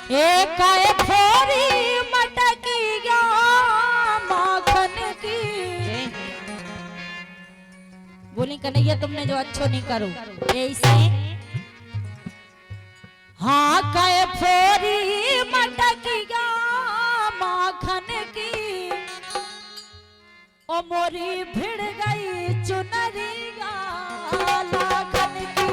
एक आए फोरी मटकी गया माखन की। बोली कन्हैया तुमने जो अच्छो नहीं करो ऐसे। हाँ कहे फोरी मटकी गया माखन की। ओ मोरी भिड़ गई चुनरिया लाखन की।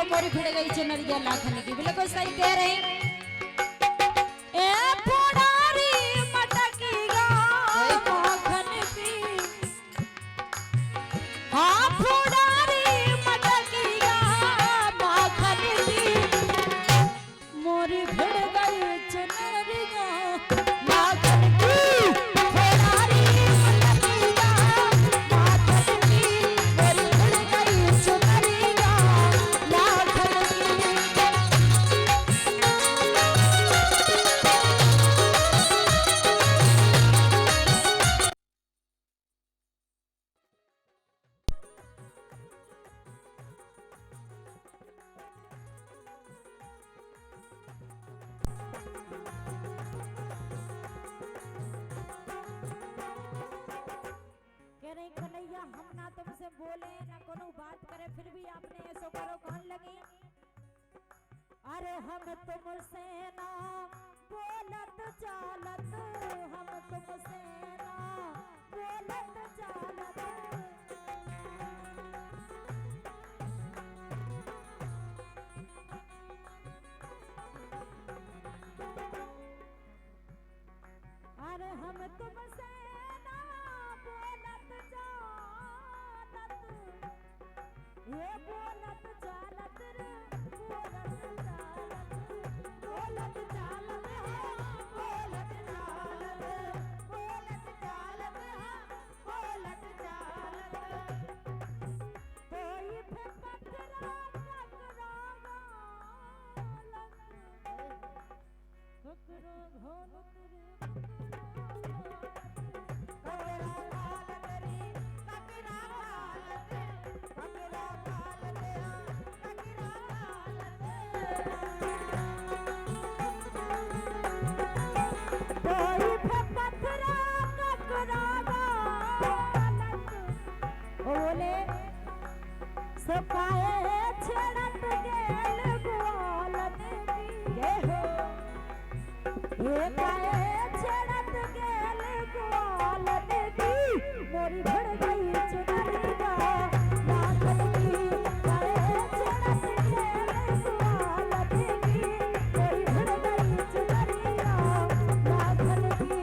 मोरी भिड़ गई चुनरिया लाखन की। बिल्कुल सही कह रहे हैं। कन्हैया हम ना तुमसे बोले ना कोनो बात करे फिर भी आपने ऐसो करो कहन लगी। अरे हम तुमसे ना बोलत चालत हम तुमसे ना बोलत चालत। अरे हम तुमसे ना बोलत चालत ये बोलत चालत रे बोलत चालत बोलत चालत है बोलत चालत बोलत चालत है बोलत चालत। कोई पे पत्थरा टकरावा टकरा घोल तेरे सकाए छड़त गेल गोलत ये हो ये काए छड़त गेल गोलत की। मोरी भड़ गई चुनरिया लाखन की। काए छड़त गेल गोलत की मोरी भड़ गई चुनरिया लाखन की।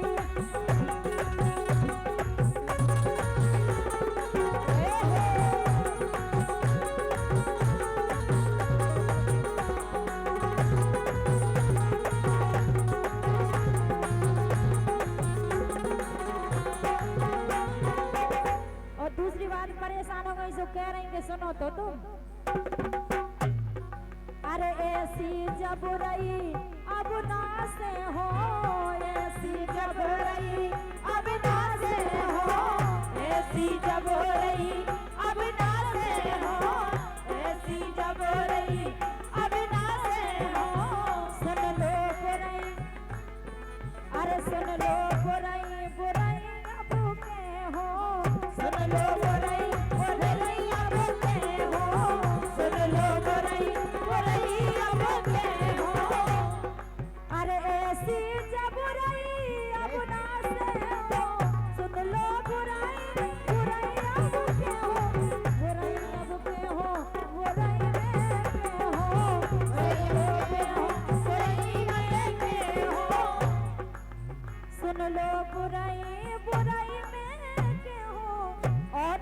परेशान हो गई जो कह रही कि सुनो तो तुम। अरे ऐसी जब रही अब ना से हो ऐसी जब रही अब ना से हो ऐसी जब रही अब ना से हो ऐसी जब रही अब ना से हो सुन लो बुराई अरे सुन लो बुराई बुराई अब के हो सुन लो बुराई बुराई अब के हो सुन लो बुराई बुराई अब के हो अरे ऐसी जब रही अब ना से हो सुन लो बुराई बुराई अब के हो बुराई अब के हो बुराई में के हो बुराई में हो बुराई में के हो सुन लो बुराई बुराई में के हो और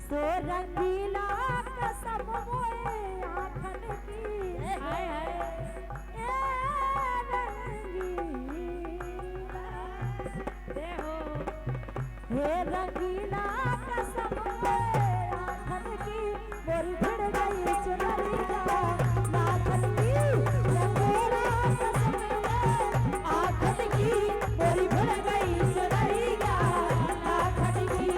सो रंगीला कसम मोए आँखन की हाय हाय हे रंगीला कसम आँखन की मोरी भिड़ गई चुनरिया नाखन की रंगीला कसम आँखन की मोरी भिड़ गई चुनरिया नाखन की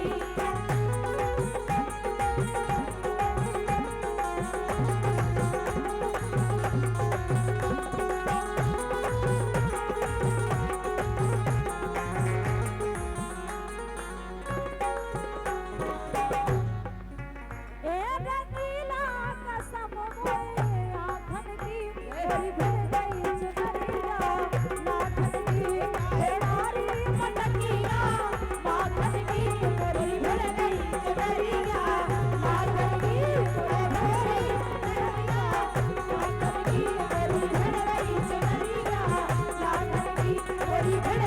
What do you